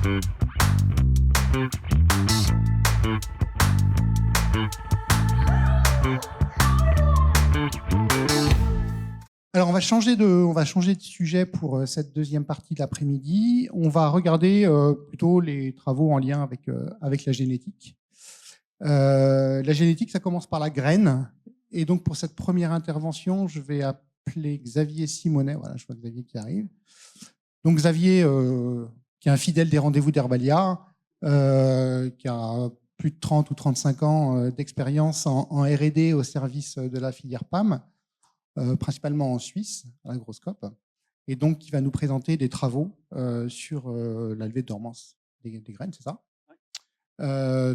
Alors, on va changer de sujet pour cette deuxième partie de l'après-midi. On va regarder plutôt les travaux en lien avec la génétique. La génétique, ça commence par la graine. Et donc, pour cette première intervention, je vais appeler Xavier Simonet. Voilà, je vois Xavier qui arrive. Donc, Xavier, qui est un fidèle des rendez-vous d'Herbalia, qui a plus de 30 ou 35 ans d'expérience en R&D au service de la filière PAM, principalement en Suisse, à l'Agroscope, et donc qui va nous présenter des travaux sur la levée de dormance des graines, c'est ça?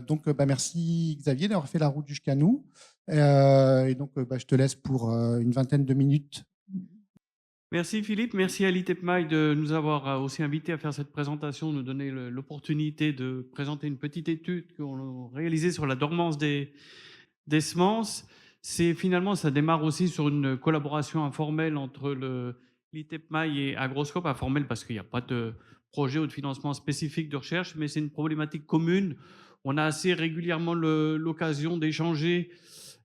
Donc, merci Xavier d'avoir fait la route jusqu'à nous. Et donc, je te laisse pour une vingtaine de minutes. Merci Philippe, merci à l'ITEPMAI de nous avoir aussi invités à faire cette présentation, nous donner l'opportunité de présenter une petite étude qu'on a réalisée sur la dormance des semences. Finalement, ça démarre aussi sur une collaboration informelle entre l'ITEPMAI et Agroscope, informelle parce qu'il n'y a pas de projet ou de financement spécifique de recherche, mais c'est une problématique commune. On a assez régulièrement l'occasion d'échanger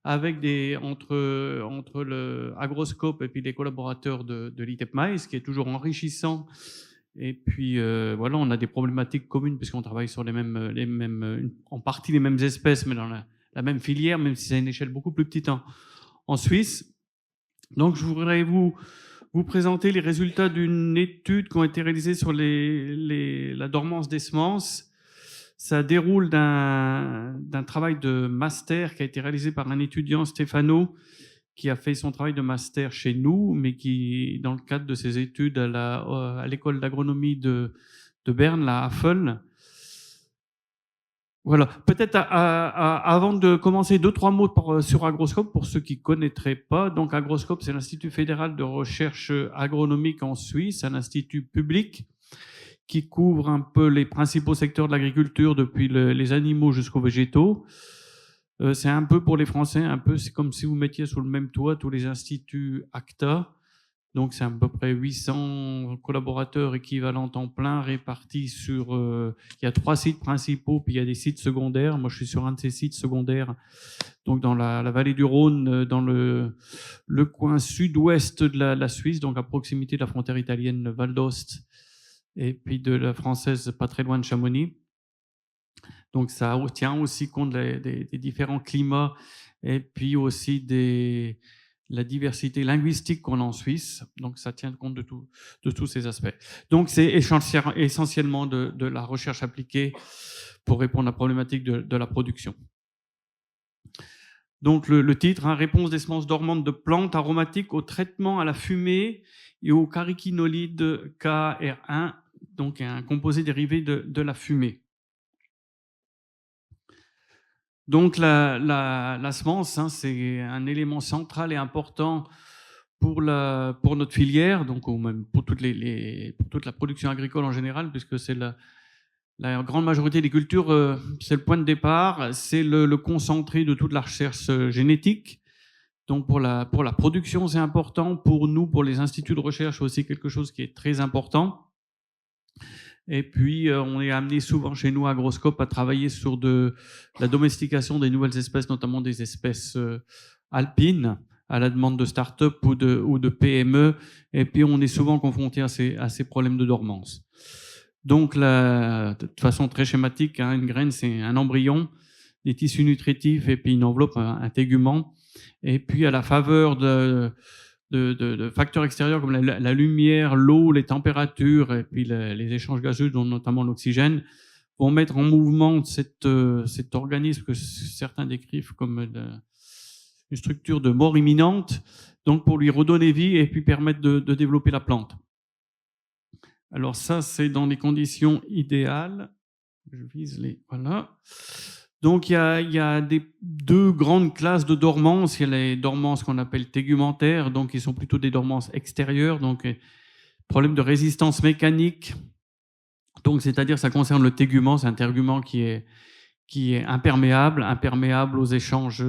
avec entre le Agroscope et puis les collaborateurs de l'ITEPMAI, ce qui est toujours enrichissant. Et puis voilà, on a des problématiques communes puisqu'on travaille sur en partie les mêmes espèces, mais dans la même filière, même si c'est à une échelle beaucoup plus petite en Suisse. Donc je voudrais vous présenter les résultats d'une étude qui ont été réalisées sur la dormance des semences. Ça déroule d'un travail de master qui a été réalisé par un étudiant, Stefano, qui a fait son travail de master chez nous, mais qui, dans le cadre de ses études à l'école d'agronomie de Berne, la Havel. Voilà. Peut-être avant de commencer, 2-3 mots sur Agroscope pour ceux qui ne connaîtraient pas. Donc, Agroscope, c'est l'Institut fédéral de recherche agronomique en Suisse, un institut public qui couvre un peu les principaux secteurs de l'agriculture, depuis les animaux jusqu'aux végétaux. C'est un peu pour les Français, c'est comme si vous mettiez sous le même toit tous les instituts ACTA. Donc c'est à peu près 800 collaborateurs équivalents temps plein répartis sur... il y a 3 sites principaux, puis il y a des sites secondaires. Moi, je suis sur un de ces sites secondaires, donc dans la vallée du Rhône, dans le coin sud-ouest de la Suisse, donc à proximité de la frontière italienne, Val d'Ost, et puis de la française, pas très loin de Chamonix. Donc ça tient aussi compte des différents climats et puis aussi la diversité linguistique qu'on a en Suisse. Donc ça tient compte de tous ces aspects. Donc c'est essentiellement de la recherche appliquée pour répondre à la problématique de la production. Donc le titre, réponse des semences dormantes de plantes aromatiques au traitement à la fumée et au cariquinolide KR1, donc un composé dérivé de la fumée. Donc la semence, c'est un élément central et important pour notre filière, donc ou même pour toute la production agricole en général, puisque c'est la grande majorité des cultures, c'est le point de départ, c'est le concentré de toute la recherche génétique. Donc pour la production, c'est important. Pour nous, pour les instituts de recherche, c'est aussi quelque chose qui est très important. Et puis, on est amené souvent chez nous à Agroscope à travailler sur la domestication des nouvelles espèces, notamment des espèces alpines, à la demande de start-up ou de PME. Et puis, on est souvent confronté à ces problèmes de dormance. Donc, de façon très schématique, une graine, c'est un embryon, des tissus nutritifs et puis une enveloppe, un tégument. Et puis, à la faveur de facteurs extérieurs comme la lumière, l'eau, les températures et puis les échanges gazeux, dont notamment l'oxygène, vont mettre en mouvement cet organisme que certains décrivent comme une structure de mort imminente, donc pour lui redonner vie et puis permettre de développer la plante. Alors ça, c'est dans les conditions idéales. Je vise voilà. Donc, il y a deux grandes classes de dormance. Il y a les dormances qu'on appelle tégumentaires, donc qui sont plutôt des dormances extérieures, donc problème de résistance mécanique. Donc, c'est-à-dire, ça concerne le tégument, c'est un tégument qui est imperméable aux échanges,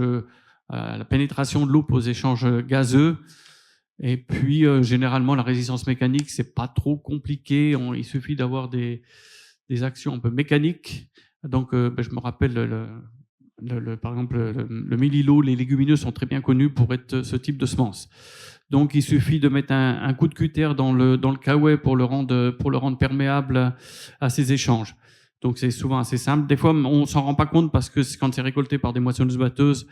à la pénétration de l'eau, aux échanges gazeux. Et puis, généralement, la résistance mécanique, c'est pas trop compliqué. Il suffit d'avoir des actions un peu mécaniques. Donc, je me rappelle, par exemple, le mélilo, les légumineux sont très bien connus pour être ce type de semences. Donc, il suffit de mettre un coup de cutter dans le kaoué pour le rendre perméable à ces échanges. Donc, c'est souvent assez simple. Des fois, on s'en rend pas compte parce que quand c'est récolté par des moissonneuses-batteuses,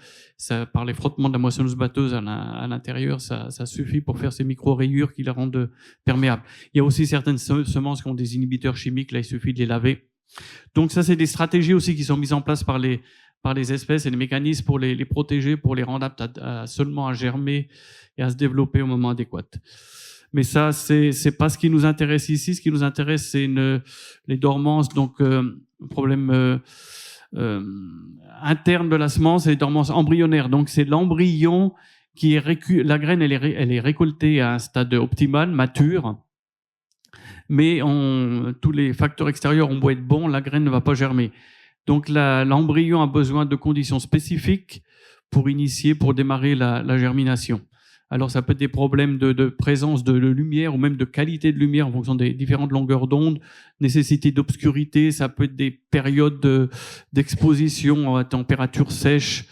par les frottements de la moissonneuse-batteuse à l'intérieur, ça suffit pour faire ces micro-rayures qui la rendent perméable. Il y a aussi certaines semences qui ont des inhibiteurs chimiques. Là, il suffit de les laver. Donc, ça, c'est des stratégies aussi qui sont mises en place par les espèces et les mécanismes pour les protéger, pour les rendre aptes seulement à germer et à se développer au moment adéquat. Mais ça, c'est pas ce qui nous intéresse ici. Ce qui nous intéresse, c'est les dormances, donc problème interne de la semence et les dormances embryonnaires. Donc, c'est l'embryon qui est la graine, elle est récoltée à un stade optimal, mature. Mais tous les facteurs extérieurs ont beau être bons, la graine ne va pas germer. Donc, l'embryon a besoin de conditions spécifiques pour démarrer la germination. Alors, ça peut être des problèmes de présence de lumière ou même de qualité de lumière en fonction des différentes longueurs d'onde, nécessité d'obscurité, ça peut être des périodes d'exposition à température sèche,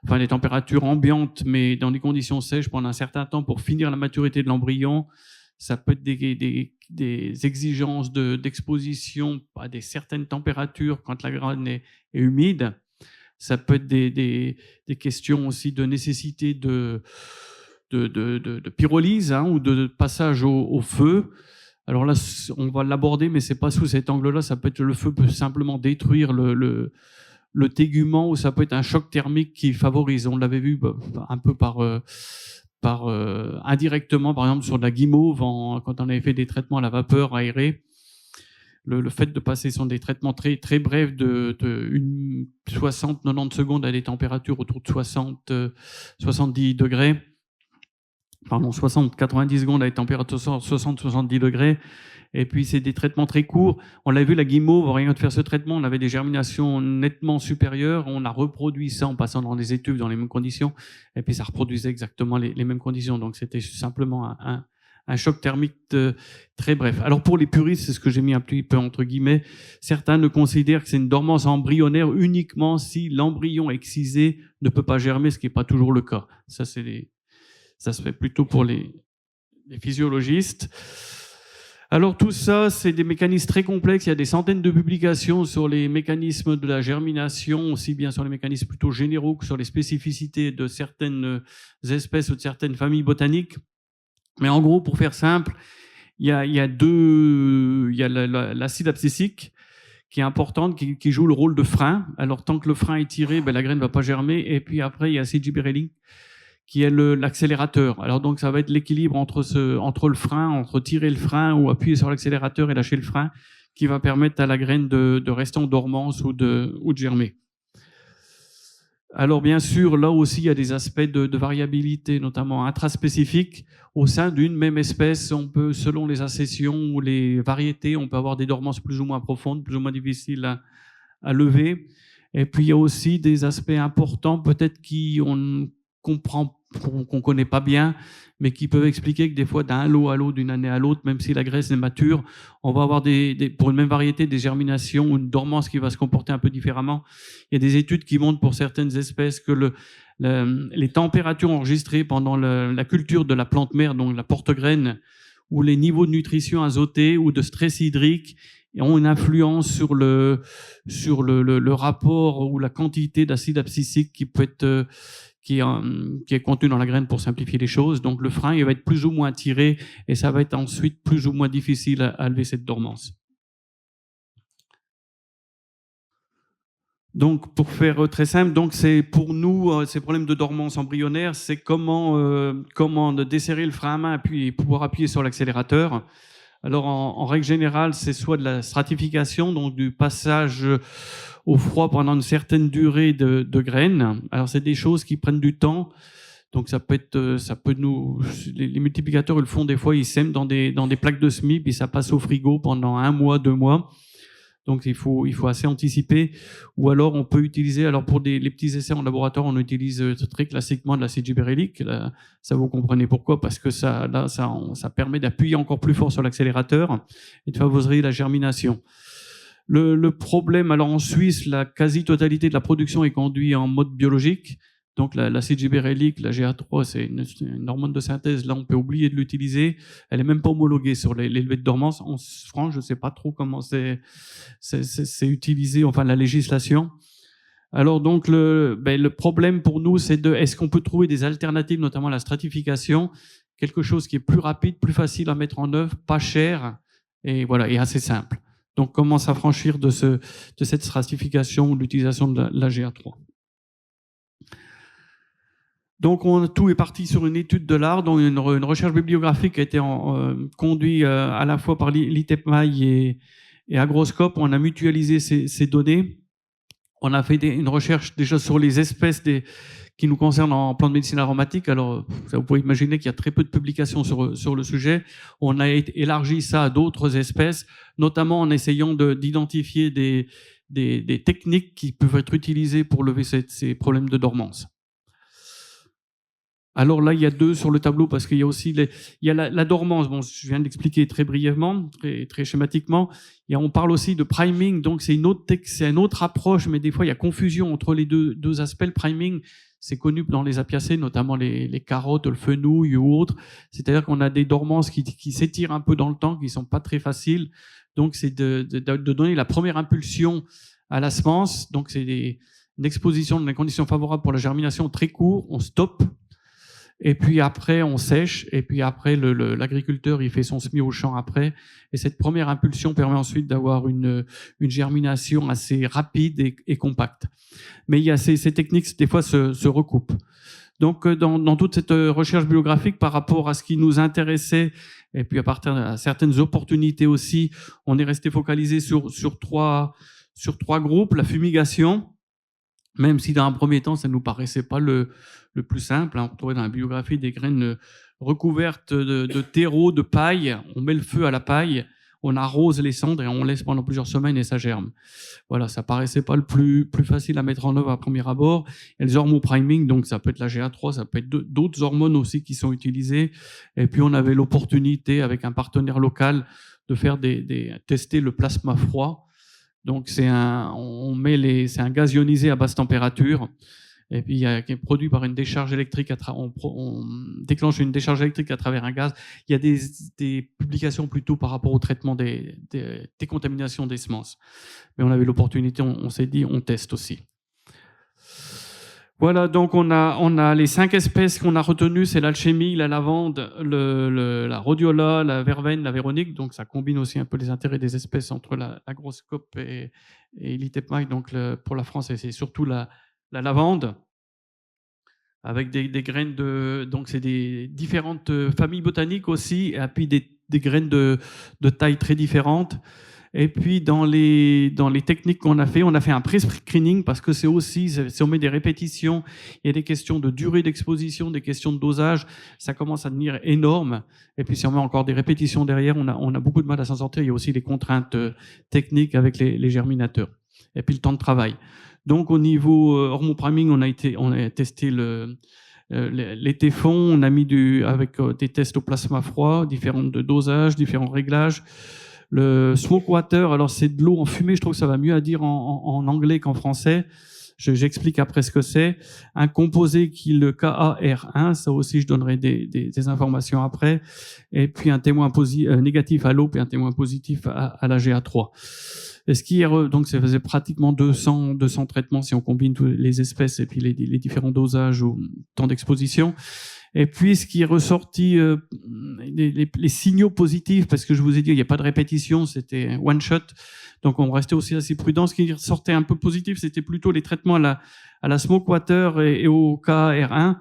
enfin les températures ambiantes, mais dans des conditions sèches pendant un certain temps pour finir la maturité de l'embryon. Ça peut être des exigences d'exposition à des certaines températures quand la graine est humide. Ça peut être des questions aussi de nécessité de pyrolyse ou de passage au feu. Alors là, on va l'aborder, mais c'est pas sous cet angle-là. Ça peut être le feu peut simplement détruire le tégument, ou ça peut être un choc thermique qui favorise. On l'avait vu un peu indirectement, par exemple sur de la guimauve, quand on avait fait des traitements à la vapeur aérée. Le fait de passer sur des traitements très, très brefs de 60-90 secondes à des températures autour de 70 degrés, pardon, 60-90 secondes à des températures 60-70 degrés, et puis c'est des traitements très courts. On l'a vu, la guimauve, rien de faire ce traitement, on avait des germinations nettement supérieures, on a reproduit ça en passant dans des étuves dans les mêmes conditions, et puis ça reproduisait exactement les mêmes conditions, donc c'était simplement un choc thermique très bref. Alors pour les puristes, c'est ce que j'ai mis un petit peu entre guillemets, certains ne considèrent que c'est une dormance embryonnaire uniquement si l'embryon excisé ne peut pas germer, ce qui n'est pas toujours le cas. Ça se fait plutôt pour les physiologistes. Alors tout ça, c'est des mécanismes très complexes. Il y a des centaines de publications sur les mécanismes de la germination, aussi bien sur les mécanismes plutôt généraux que sur les spécificités de certaines espèces ou de certaines familles botaniques. Mais en gros, pour faire simple, il y a l'acide abscisique qui est importante, qui joue le rôle de frein. Alors tant que le frein est tiré, la graine ne va pas germer. Et puis après, il y a l'acide gibberellique qui est l'accélérateur. Alors donc ça va être l'équilibre entre le frein, entre tirer le frein ou appuyer sur l'accélérateur et lâcher le frein, qui va permettre à la graine de rester en dormance ou de germer. Alors bien sûr, là aussi, il y a des aspects de variabilité, notamment intraspécifiques. Au sein d'une même espèce, on peut, selon les accessions ou les variétés, on peut avoir des dormances plus ou moins profondes, plus ou moins difficiles à lever. Et puis, il y a aussi des aspects importants, peut-être qu'on connaît pas bien, mais qui peuvent expliquer que des fois, d'un lot à l'autre, d'une année à l'autre, même si la graisse est mature, on va avoir pour une même variété des germinations ou une dormance qui va se comporter un peu différemment. Il y a des études qui montrent pour certaines espèces que les températures enregistrées pendant la culture de la plante mère, donc la porte-graine, ou les niveaux de nutrition azotée ou de stress hydrique ont une influence sur le rapport ou la quantité d'acide abscisique qui peut être qui est contenu dans la graine, pour simplifier les choses. Donc le frein, il va être plus ou moins tiré et ça va être ensuite plus ou moins difficile à lever cette dormance. Donc pour faire très simple, donc c'est pour nous ces problèmes de dormance embryonnaire, c'est comment desserrer le frein à main et puis pouvoir appuyer sur l'accélérateur. Alors en règle générale, c'est soit de la stratification, donc du passage au froid pendant une certaine durée de graines. Alors c'est des choses qui prennent du temps. Donc les multiplicateurs ils le font des fois, ils sèment dans des plaques de semis, puis ça passe au frigo pendant 1 mois, 2 mois. Donc il faut assez anticiper. Ou alors on peut utiliser, alors pour les petits essais en laboratoire, on utilise très classiquement de l'acide gibberellique. Là, ça vous comprenez pourquoi, parce que ça permet d'appuyer encore plus fort sur l'accélérateur et de favoriser la germination. Le problème, alors en Suisse, la quasi-totalité de la production est conduite en mode biologique. Donc l'acide gibberellique, la GA3, c'est une hormone de synthèse. Là, on peut oublier de l'utiliser. Elle est même pas homologuée sur les levées de dormance. En France, je sais pas trop comment c'est utilisé, enfin la législation. Alors donc le problème pour nous, c'est est-ce qu'on peut trouver des alternatives, notamment la stratification, quelque chose qui est plus rapide, plus facile à mettre en œuvre, pas cher et voilà, et assez simple. Donc comment s'affranchir de cette stratification ou de l'utilisation de la GA3. Donc tout est parti sur une étude de l'art, donc une recherche bibliographique qui a été conduite à la fois par l'ITEPMAI et Agroscope. On a mutualisé ces données. On a fait une recherche déjà sur les espèces qui nous concernent en plan de médecine aromatique. Alors, vous pouvez imaginer qu'il y a très peu de publications sur le sujet. On a élargi ça à d'autres espèces, notamment en essayant d'identifier des techniques qui peuvent être utilisées pour lever ces problèmes de dormance. Alors là, il y a deux sur le tableau parce qu'il y a aussi la dormance. Bon, je viens de l'expliquer très brièvement, très schématiquement. Et on parle aussi de priming, donc c'est une autre approche, mais des fois il y a confusion entre les deux aspects. Le priming, c'est connu dans les apiacées, notamment les carottes, le fenouil ou autres. C'est-à-dire qu'on a des dormances qui s'étirent un peu dans le temps, qui sont pas très faciles. Donc c'est de donner la première impulsion à la semence. Donc c'est une exposition dans des conditions favorables pour la germination très court. On stoppe. Et puis après, on sèche, et puis après, l'agriculteur, il fait son semis au champ après, et cette première impulsion permet ensuite d'avoir une germination assez rapide et compacte. Mais il y a ces techniques, des fois, se recoupent. Donc, dans toute cette recherche bibliographique, par rapport à ce qui nous intéressait, et puis à partir de certaines opportunités aussi, on est resté focalisé sur trois groupes. La fumigation, même si dans un premier temps, ça ne nous paraissait pas le plus simple. On trouvait dans la biographie des graines recouvertes de terreau, de paille. On met le feu à la paille, on arrose les cendres et on laisse pendant plusieurs semaines et ça germe. Voilà, ça paraissait pas le plus facile à mettre en œuvre à premier abord. Et les hormopriming, donc ça peut être la GA3, ça peut être d'autres hormones aussi qui sont utilisées. Et puis on avait l'opportunité avec un partenaire local de faire tester le plasma froid. Donc c'est un gaz ionisé à basse température, et puis qui est produit par une décharge électrique. On déclenche une décharge électrique à travers un gaz. Il y a des publications plutôt par rapport au traitement des décontaminations des semences. Mais on avait l'opportunité, on s'est dit, on teste aussi. Voilà, donc on a les 5 espèces qu'on a retenues, c'est l'alchimie, la lavande, la rhodiola, la verveine, la véronique. Donc ça combine aussi un peu les intérêts des espèces entre l'agroscope et l'ITEPMAI. Donc pour la France, c'est surtout la lavande, avec des graines donc c'est des différentes familles botaniques aussi, et puis des graines de taille très différentes. Et puis dans les techniques qu'on a fait, on a fait un pré-screening parce que c'est aussi, si on met des répétitions, il y a des questions de durée d'exposition, des questions de dosage, ça commence à devenir énorme. Et puis si on met encore des répétitions derrière, on a beaucoup de mal à s'en sortir. Il y a aussi les contraintes techniques avec les germinateurs. Et puis le temps de travail. Donc au niveau hormopriming, on a testé les téfons, on a mis avec des tests au plasma froid, différents dosages, différents réglages. Le smoke water, alors c'est de l'eau en fumée, je trouve que ça va mieux à dire en anglais qu'en français. J'explique après ce que c'est. Un composé qui le KAR1, ça aussi je donnerai des informations après. Et puis un témoin négatif à l'eau et un témoin positif à la GA3. Et ce qui est donc ça faisait pratiquement 200 traitements si on combine toutes les espèces et puis les différents dosages ou temps d'exposition. Et puis, ce qui est ressorti, les signaux positifs, parce que je vous ai dit, il n'y a pas de répétition, c'était one shot. Donc, on restait aussi assez prudent. Ce qui ressortait un peu positif, c'était plutôt les traitements à la smoke water et au KR1.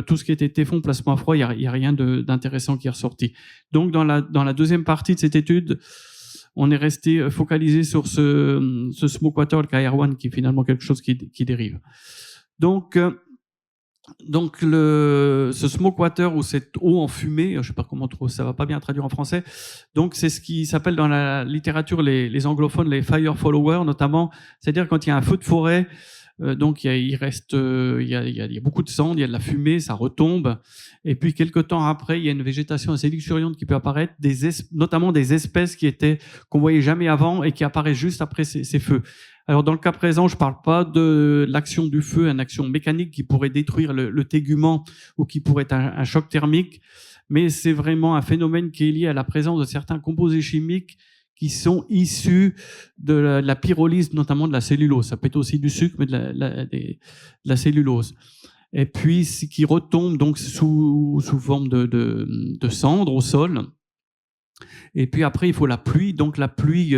Tout ce qui était téfon, plasma froid, il n'y a rien d'intéressant qui est ressorti. Donc, dans la deuxième partie de cette étude, on est resté focalisé sur ce smoke water, le KR1, qui est finalement quelque chose qui dérive. Donc ce smoke water ou cette eau en fumée, je sais pas comment trop, ça va pas bien traduire en français. Donc c'est ce qui s'appelle dans la littérature les anglophones les fire followers notamment, c'est-à-dire quand il y a un feu de forêt, Donc il reste, il y a beaucoup de cendres, il y a de la fumée, ça retombe. Et puis quelque temps après, il y a une végétation assez luxuriante qui peut apparaître, notamment des espèces qu'on voyait jamais avant et qui apparaissent juste après ces feux. Alors dans le cas présent, je parle pas de l'action du feu, une action mécanique qui pourrait détruire le tégument ou qui pourrait être un choc thermique, mais c'est vraiment un phénomène qui est lié à la présence de certains composés chimiques qui sont issus de la pyrolyse, notamment de la cellulose. Ça peut être aussi du sucre, mais de la cellulose. Et puis, qui retombe donc sous forme de cendres au sol. Et puis après, il faut la pluie. Donc la pluie,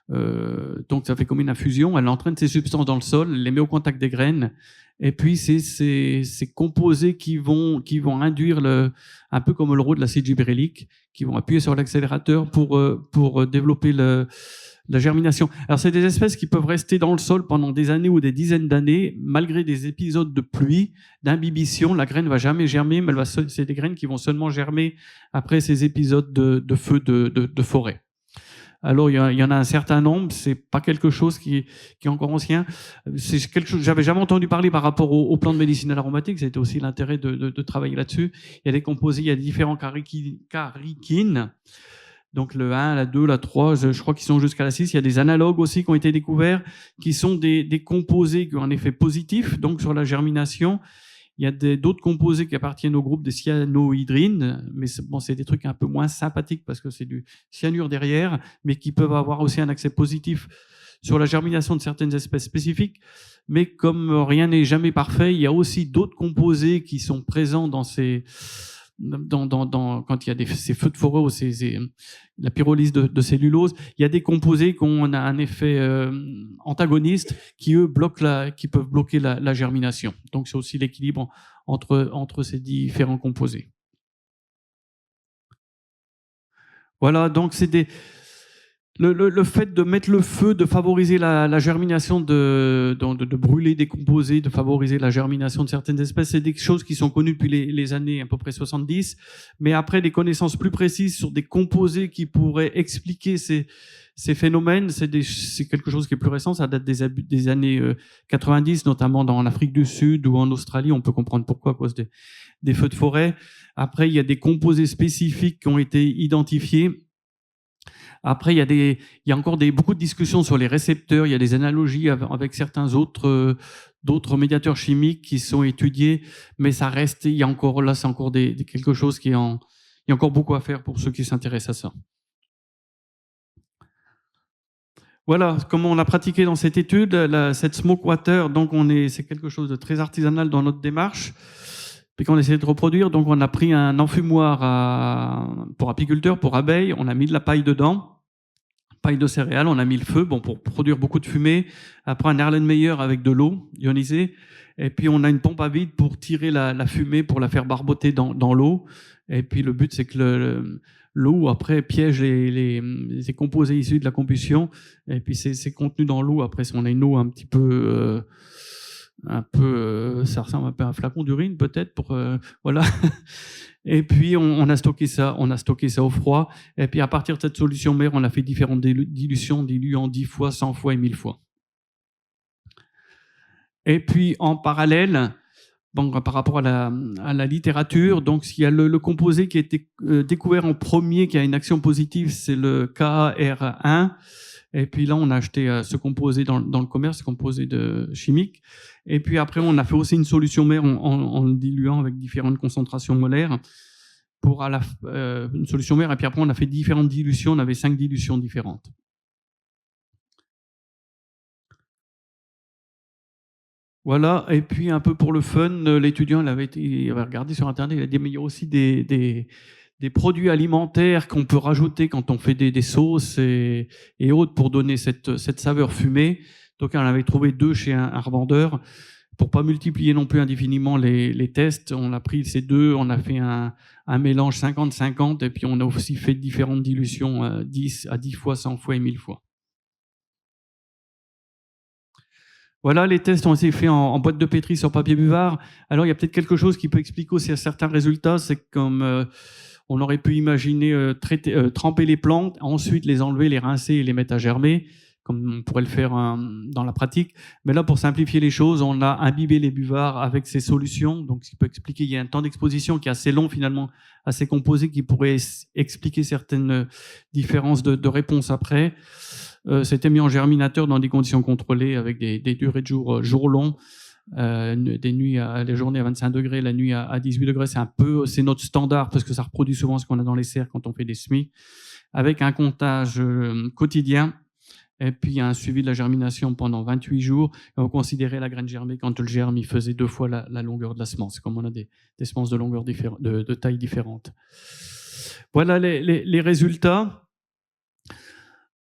donc ça fait comme une infusion. Elle entraîne ces substances dans le sol, elle les met au contact des graines. Et puis c'est ces composés qui vont induire un peu comme le rôle de l'acide gibberellique, qui vont appuyer sur l'accélérateur pour développer la germination. Alors c'est des espèces qui peuvent rester dans le sol pendant des années ou des dizaines d'années, malgré des épisodes de pluie, d'imbibition. La graine va jamais germer, mais c'est des graines qui vont seulement germer après ces épisodes de feu de forêt. Alors, il y en a un certain nombre, c'est pas quelque chose qui est encore ancien. C'est quelque chose, j'avais jamais entendu parler par rapport aux plantes médicinales aromatiques. C'était aussi l'intérêt de travailler là-dessus. Il y a des composés, il y a différents cariquines. Donc, le 1, la 2, la 3, je crois qu'ils sont jusqu'à la 6. Il y a des analogues aussi qui ont été découverts, qui sont des composés qui ont un effet positif, donc sur la germination. Il y a d'autres composés qui appartiennent au groupe des cyanohydrines, mais c'est des trucs un peu moins sympathiques parce que c'est du cyanure derrière, mais qui peuvent avoir aussi un accès positif sur la germination de certaines espèces spécifiques. Mais comme rien n'est jamais parfait, il y a aussi d'autres composés qui sont présents dans quand il y a ces feux de forêt ou la pyrolyse de cellulose, il y a des composés qui ont un effet antagoniste qui peuvent bloquer la germination. Donc c'est aussi l'équilibre entre ces différents composés. Voilà, donc c'est le fait de mettre le feu, de favoriser la germination, de brûler des composés, de favoriser la germination de certaines espèces, c'est des choses qui sont connues depuis les années à peu près 70. Mais après, des connaissances plus précises sur des composés qui pourraient expliquer ces phénomènes, c'est quelque chose qui est plus récent. Ça date des années 90, notamment dans l'Afrique du Sud ou en Australie. On peut comprendre pourquoi à cause des feux de forêt. Après, il y a des composés spécifiques qui ont été identifiés. Après, il y a encore beaucoup de discussions sur les récepteurs. Il y a des analogies avec certains d'autres médiateurs chimiques qui sont étudiés, mais ça reste. Il y a encore là, c'est encore quelque chose il y a encore beaucoup à faire pour ceux qui s'intéressent à ça. Voilà comment on a pratiqué dans cette étude cette smoke water. Donc c'est quelque chose de très artisanal dans notre démarche. Puis qu'on essaie de reproduire, donc on a pris un enfumoir pour apiculteurs, pour abeilles, on a mis de la paille dedans, paille de céréales, on a mis le feu pour produire beaucoup de fumée. Après un Erlenmeyer avec de l'eau ionisée, et puis on a une pompe à vide pour tirer la fumée, pour la faire barboter dans l'eau. Et puis le but c'est que l'eau après piège les composés issus de la combustion, et puis c'est contenu dans l'eau. Après on a une eau un petit peu ça ressemble un peu à un flacon d'urine peut-être voilà. Et puis on a stocké ça au froid. Et puis à partir de cette solution mère, on a fait différentes dilutions, diluant 10 fois, 100 fois et 1000 fois. Et puis en parallèle, par rapport à la littérature, donc il y a le composé qui a été découvert en premier, qui a une action positive, c'est le KAR1. Et puis là, on a acheté ce composé dans le commerce, ce composé chimique. Et puis après, on a fait aussi une solution mère en le diluant avec différentes concentrations molaires pour une solution mère. Et puis après, on a fait différentes dilutions. On avait 5 dilutions différentes. Voilà. Et puis un peu pour le fun, l'étudiant il avait regardé sur Internet. Il a dit mais il y a aussi des produits alimentaires qu'on peut rajouter quand on fait des sauces et autres pour donner cette saveur fumée. Donc, on avait trouvé 2 chez un revendeur. Pour pas multiplier non plus indéfiniment les tests, on a pris ces 2, on a fait un mélange 50-50, et puis on a aussi fait différentes dilutions 10 fois, 100 fois et 1000 fois. Voilà, les tests ont été faits en boîte de pétri sur papier buvard. Alors, il y a peut-être quelque chose qui peut expliquer aussi certains résultats. C'est comme on aurait pu imaginer tremper les plantes, ensuite les enlever, les rincer et les mettre à germer. comme on pourrait le faire dans la pratique. Mais là, pour simplifier les choses, on a imbibé les buvards avec ces solutions. Donc, ce qui peut expliquer, il y a un temps d'exposition qui est assez long finalement, assez composé, qui pourrait expliquer certaines différences de réponse après. C'était mis en germinateur dans des conditions contrôlées avec des durées de jour longs. Des nuits les journées à 25 degrés, la nuit à 18 degrés, c'est notre standard parce que ça reproduit souvent ce qu'on a dans les serres quand on fait des semis, avec un comptage quotidien et puis un suivi de la germination pendant 28 jours. Et on considérait la graine germée quand le germe il faisait 2 fois la longueur de la semence, comme on a des semences de longueur de taille différente. Voilà les résultats.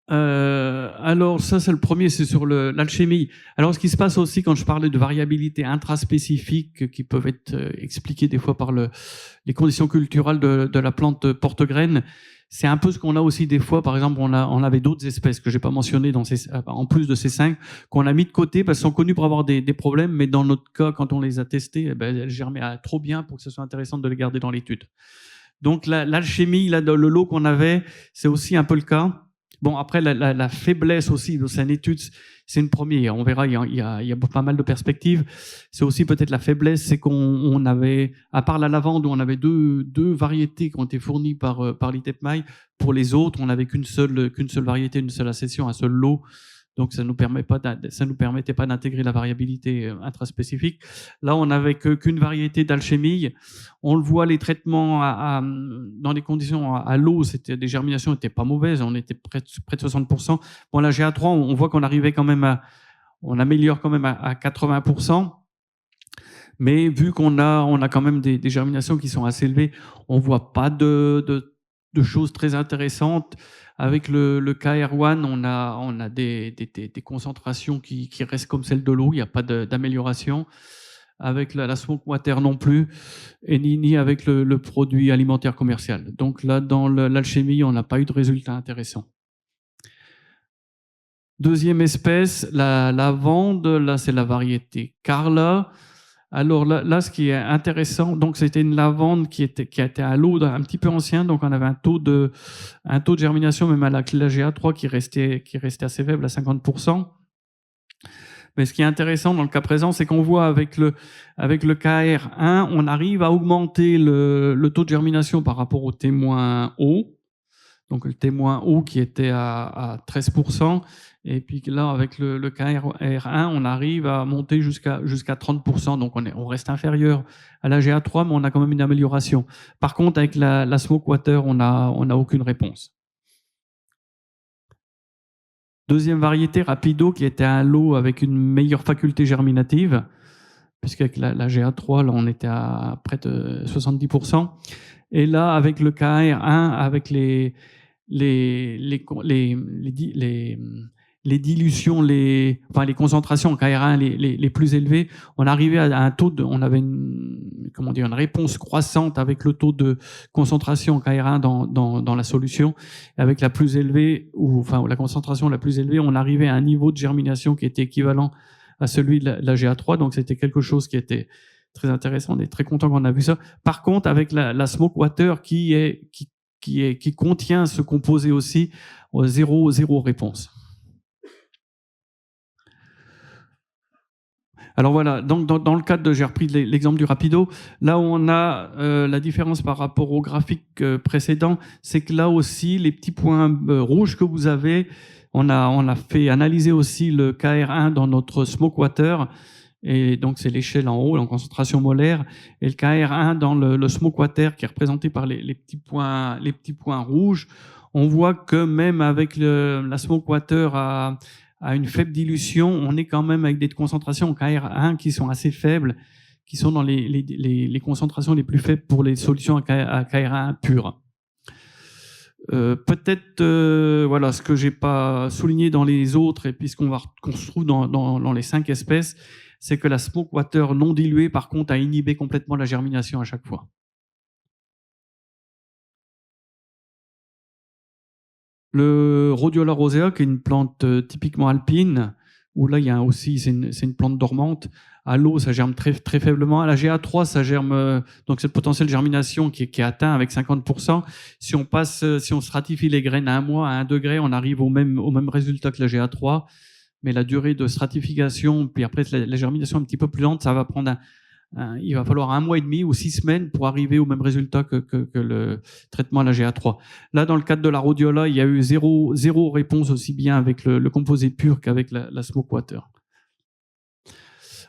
Alors ça c'est le premier, c'est sur l'alchimie. Alors ce qui se passe aussi quand je parlais de variabilité intraspécifique qui peuvent être expliquées des fois par les conditions culturelles de la plante porte-graine, c'est un peu ce qu'on a aussi des fois. Par exemple, on avait d'autres espèces que j'ai pas mentionnées en plus de ces 5 qu'on a mis de côté parce qu'elles sont connues pour avoir des problèmes, mais dans notre cas, quand on les a testées, elles germaient trop bien pour que ce soit intéressant de les garder dans l'étude. Donc l'alchimie, là, dans le lot qu'on avait, c'est aussi un peu le cas. Bon, après, la faiblesse aussi de cette étude, c'est une première. On verra, il y a pas mal de perspectives. C'est aussi peut-être la faiblesse, c'est qu'on avait, à part la lavande, où on avait deux variétés qui ont été fournies par l'ITEPMAI. Pour les autres, on n'avait qu'une seule variété, une seule accession, un seul lot. Donc, ça nous permettait pas d'intégrer la variabilité intraspécifique. Là, on n'avait qu'une variété d'alchimie. On le voit, les traitements dans des conditions à l'eau, des germinations n'étaient pas mauvaises. On était près de 60%. Bon, la GA3, on voit qu'on arrivait quand même on améliore quand même à 80%. Mais vu qu'on a quand même des germinations qui sont assez élevées, on voit pas de choses très intéressantes. Avec le KR1, on a des concentrations qui restent comme celles de l'eau, il n'y a pas d'amélioration. Avec la smoke water non plus, et ni avec le produit alimentaire commercial. Donc là, dans l'alchimie, on n'a pas eu de résultat intéressant. Deuxième espèce, la lavande, là c'est la variété Carla. Alors là, ce qui est intéressant, donc c'était une lavande qui était à l'eau un petit peu ancien, donc on avait un taux de germination même à la GA3 qui restait assez faible à 50%. Mais ce qui est intéressant dans le cas présent, c'est qu'on voit avec le KR1, on arrive à augmenter le taux de germination par rapport au témoin O. Donc le témoin O qui était à 13%, et puis là avec le KR1, on arrive à monter jusqu'à 30%. Donc on reste inférieur à la GA3, mais on a quand même une amélioration. Par contre, avec la smoke water, on a aucune réponse. Deuxième variété, Rapido, qui était un lot avec une meilleure faculté germinative, puisqu'avec la GA3, là, on était à près de 70%. Et là, avec le KR1, avec les dilutions, les concentrations en KR1 les plus élevées, on arrivait à un taux on avait une réponse croissante avec le taux de concentration en KR1 dans la solution. Et avec la plus élevée, la concentration la plus élevée, on arrivait à un niveau de germination qui était équivalent à celui de la GA3. Donc c'était quelque chose qui était très intéressant. On est très content qu'on a vu ça. Par contre, avec la smoke water qui contient ce composé aussi, zéro réponse. Alors voilà, donc dans le cadre j'ai repris l'exemple du Rapido, là où on a la différence par rapport au graphique précédent, c'est que là aussi, les petits points rouges que vous avez, on a fait analyser aussi le KR1 dans notre smoke water, et donc c'est l'échelle en haut, en concentration molaire, et le KR1 dans le smoke water qui est représenté par les petits points rouges. On voit que même avec la smoke water à une faible dilution, on est quand même avec des concentrations en KR1 qui sont assez faibles, qui sont dans les concentrations les plus faibles pour les solutions à KR1 pures. Peut-être voilà ce que j'ai pas souligné dans les autres, et puis ce qu'on se trouve dans les 5 espèces, c'est que la smoke water non diluée, par contre, a inhibé complètement la germination à chaque fois. Le Rhodiola rosea, qui est une plante typiquement alpine, où là, il y a aussi, c'est une plante dormante. À l'eau, ça germe très, très faiblement. À la GA3, ça germe, donc c'est le potentiel de germination qui est atteint avec 50%. Si on stratifie les graines à 1 mois, à 1 degré, on arrive au même résultat que la GA3. Mais la durée de stratification, puis après la germination un petit peu plus lente, ça va prendre il va falloir 1 mois et demi ou 6 semaines pour arriver au même résultat que le traitement à la GA3. Là, dans le cadre de la rhodiola, il y a eu zéro réponse aussi bien avec le composé pur qu'avec la smoke water.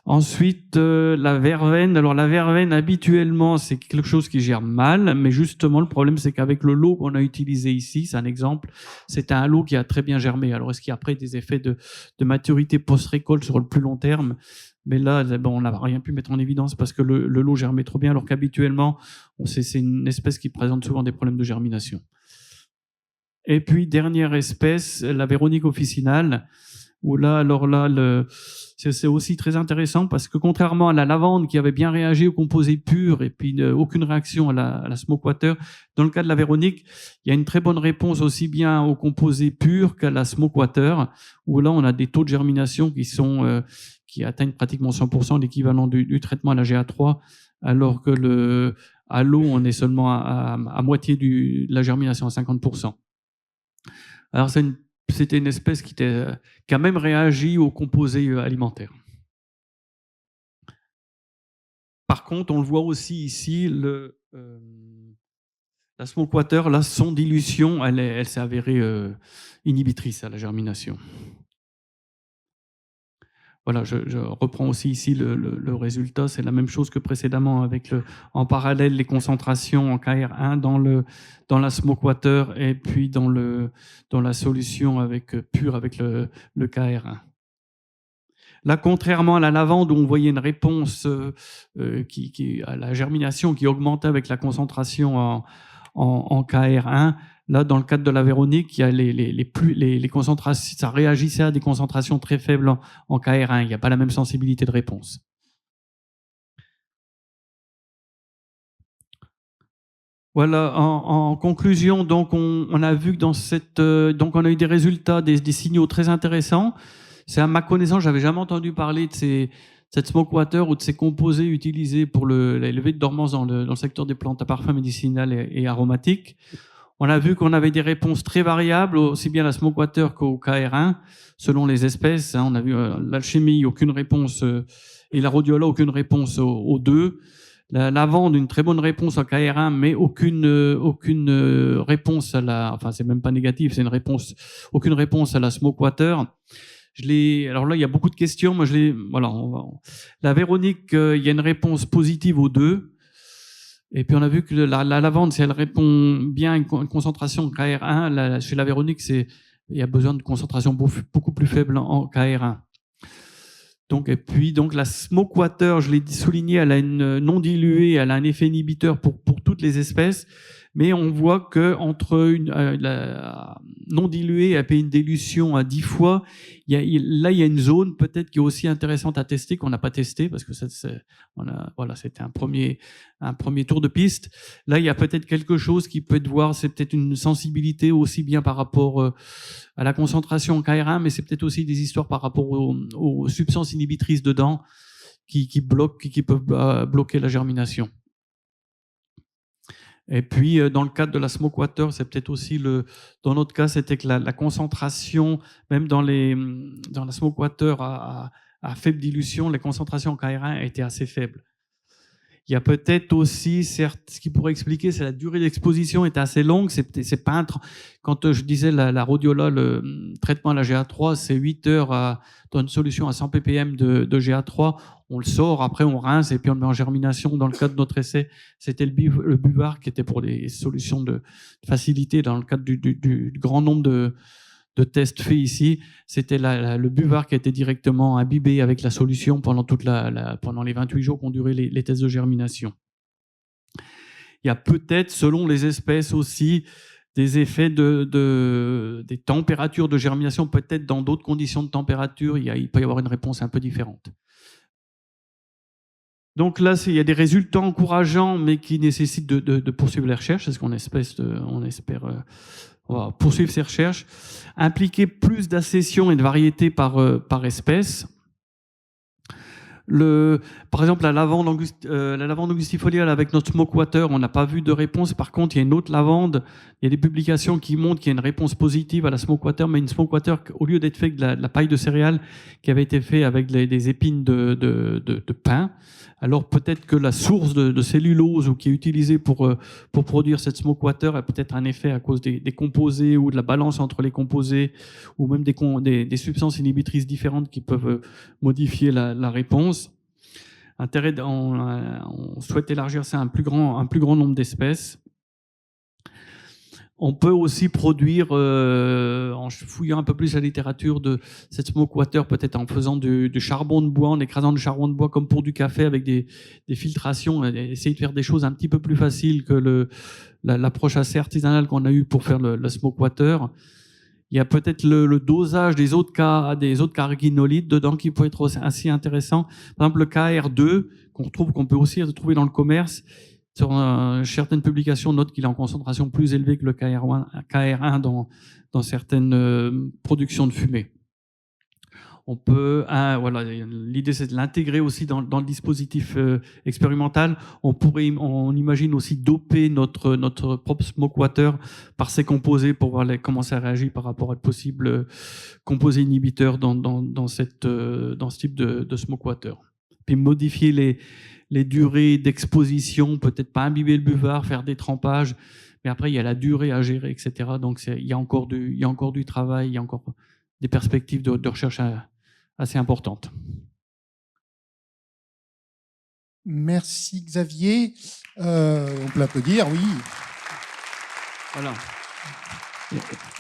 Ensuite, la verveine. Alors la verveine, habituellement, c'est quelque chose qui gère mal, mais justement, le problème, c'est qu'avec le lot qu'on a utilisé ici, c'est un exemple, c'est un lot qui a très bien germé. Alors, est-ce qu'il y a après des effets de maturité post-récolte sur le plus long terme? Mais là, bon, on n'a rien pu mettre en évidence parce que le lot germait trop bien, alors qu'habituellement, c'est une espèce qui présente souvent des problèmes de germination. Et puis, dernière espèce, la Véronique officinale, où là, alors là, c'est aussi très intéressant parce que contrairement à la lavande qui avait bien réagi au composé pur et puis aucune réaction à la smoke water, dans le cas de la Véronique, il y a une très bonne réponse aussi bien au composé pur qu'à la smoke water, où là, on a des taux de germination qui atteignent pratiquement 100%, l'équivalent du traitement à la GA3, alors que à l'eau, on est seulement à moitié de la germination, à 50%. Alors, c'était une espèce qui a même réagi aux composés alimentaires. Par contre, on le voit aussi ici, la smoke water, là, son dilution, elle s'est avérée inhibitrice à la germination. Voilà, je reprends aussi ici le résultat. C'est la même chose que précédemment avec en parallèle les concentrations en KR1 dans la smoke water et puis dans la solution pure avec le KR1. Là, contrairement à la lavande où on voyait une réponse à la germination qui augmentait avec la concentration en KR1, là, dans le cadre de la Véronique, il y a les concentrations, ça réagissait à des concentrations très faibles en KR1. Il n'y a pas la même sensibilité de réponse. Voilà, en conclusion, donc on a vu que donc on a eu des résultats, des signaux très intéressants. C'est à ma connaissance, j'avais jamais entendu parler de cette smoke water ou de ces composés utilisés pour l'élevé de dormance dans le secteur des plantes à parfum médicinal et aromatiques. On a vu qu'on avait des réponses très variables, aussi bien à la smoke water qu'au KR1, selon les espèces. On a vu l'alchimie, aucune réponse, et la rhodiola, aucune réponse aux deux. La lavande, une très bonne réponse au KR1, mais aucune réponse enfin, c'est même pas négatif, c'est aucune réponse à la smoke water. Alors là, il y a beaucoup de questions. Moi, la Véronique, il y a une réponse positive aux deux. Et puis on a vu que la lavande, si elle répond bien à une concentration KR1, chez la Véronique, il y a besoin de concentration beaucoup plus faible en KR1. Donc la smoke water, je l'ai souligné, elle a une non diluée, elle a un effet inhibiteur pour toutes les espèces, mais on voit que entre la non diluée et une dilution à 10 fois, il y a une zone peut-être qui est aussi intéressante à tester qu'on n'a pas testé parce que c'était un premier tour de piste. Là, il y a peut-être quelque chose qui peut être voir, c'est peut-être une sensibilité aussi bien par rapport à la concentration en KR1, mais c'est peut-être aussi des histoires par rapport aux substances inhibitrices dedans qui peuvent bloquer la germination. Et puis, dans le cadre de la smoke water, c'est peut-être aussi dans notre cas, c'était que la concentration, même dans la smoke water à faible dilution, les concentrations en KR1 étaient assez faibles. Il y a peut-être aussi, certes, ce qui pourrait expliquer, c'est la durée d'exposition était assez longue. C'est pas quand je disais la rhodiola, le traitement à la GA3, c'est 8 heures dans une solution à 100 ppm de GA3. On le sort, après on rince et puis on le met en germination. Dans le cadre de notre essai, c'était le buvard qui était pour des solutions de facilité. Dans le cadre du grand nombre de tests faits ici, c'était le buvard qui a été directement imbibé avec la solution pendant pendant les 28 jours qu'ont duré les tests de germination. Il y a peut-être, selon les espèces aussi, des effets des températures de germination, peut-être dans d'autres conditions de température, il peut y avoir une réponse un peu différente. Donc là, il y a des résultats encourageants, mais qui nécessitent de poursuivre les recherches, c'est ce qu'on espère on va poursuivre ces recherches. Impliquer plus d'accession et de variété par espèce. Par exemple, la lavande angustifoliale avec notre smoke water, on n'a pas vu de réponse. Par contre, il y a une autre lavande, il y a des publications qui montrent qu'il y a une réponse positive à la smoke water, mais une smoke water, au lieu d'être fait avec de la paille de céréales, qui avait été fait avec des épines de pin. Alors peut-être que la source de cellulose ou qui est utilisée pour produire cette smoke water a peut-être un effet à cause des composés ou de la balance entre les composés ou même des substances inhibitrices différentes qui peuvent modifier la réponse. On souhaite élargir ça à un plus grand nombre d'espèces. On peut aussi produire, en fouillant un peu plus la littérature de cette smoke water, peut-être en faisant du charbon de bois, en écrasant du charbon de bois comme pour du café avec des filtrations, essayer de faire des choses un petit peu plus faciles que l'approche assez artisanale qu'on a eue pour faire le smoke water. Il y a peut-être le dosage des autres carraghinolides dedans qui peut être assez intéressant. Par exemple, le KR2, qu'on peut aussi trouver dans le commerce, sur certaines publications, note qu'il est en concentration plus élevée que le KR1 dans certaines productions de fumée. L'idée, c'est de l'intégrer aussi dans le dispositif expérimental. On imagine aussi doper notre propre smoke water par ces composés pour voir comment ça réagit par rapport à de possibles composés inhibiteurs dans ce type de smoke water. Puis modifier les durées d'exposition, peut-être pas imbiber le buvard, faire des trempages, mais après il y a la durée à gérer, etc. Donc il y a encore du travail, il y a encore des perspectives de recherche assez importantes. Merci Xavier. On peut l'applaudir, oui. Voilà.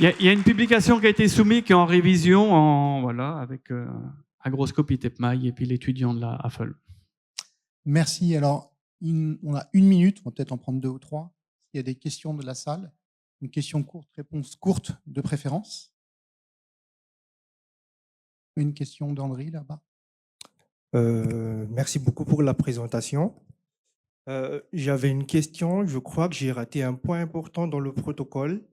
Il y a une publication qui a été soumise, qui est en révision, avec Agroscope, Tepmaille et puis l'étudiant de la AFL. Merci. Alors, on a 1 minute, on va peut-être en prendre 2 ou 3. Il y a des questions de la salle. Une question courte, réponse courte de préférence. Une question d'André là-bas. Merci beaucoup pour la présentation. J'avais une question. Je crois que j'ai raté un point important dans le protocole.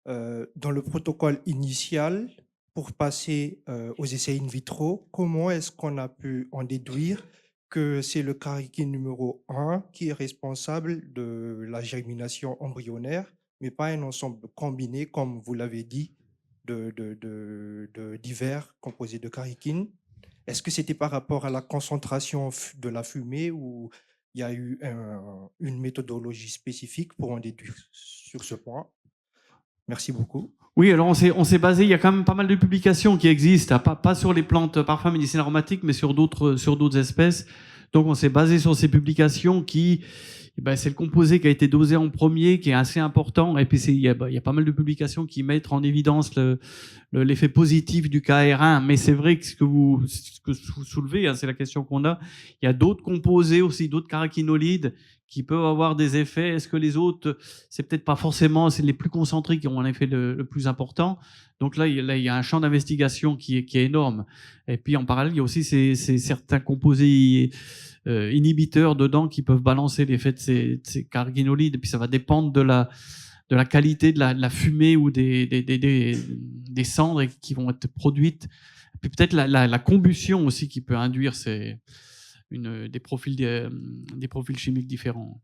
Dans le protocole initial, pour passer aux essais in vitro, comment est-ce qu'on a pu en déduire que c'est le carrageen numéro 1 qui est responsable de la germination embryonnaire, mais pas un ensemble combiné, comme vous l'avez dit, de divers composés de carrageen? Est-ce que c'était par rapport à la concentration de la fumée ou il y a eu une méthodologie spécifique pour en déduire sur ce point? Merci beaucoup. Oui, alors on s'est basé, il y a quand même pas mal de publications qui existent, pas sur les plantes parfums médecine aromatique, mais sur d'autres espèces. Donc on s'est basé sur ces publications qui, c'est le composé qui a été dosé en premier, qui est assez important. Et puis il y a pas mal de publications qui mettent en évidence l'effet positif du KR1. Mais c'est vrai que ce que vous soulevez, c'est la question qu'on a. Il y a d'autres composés aussi, d'autres carraghinolides qui peuvent avoir des effets. Est-ce que les autres, c'est peut-être pas forcément, c'est les plus concentrés qui ont un effet le plus important. Donc là, il y a un champ d'investigation qui est énorme. Et puis en parallèle, il y a aussi ces certains composés inhibiteurs dedans qui peuvent balancer l'effet de ces carraghinolides. Et puis ça va dépendre de la qualité de la fumée ou des cendres qui vont être produites. Et puis peut-être la combustion aussi qui peut induire des profils chimiques différents.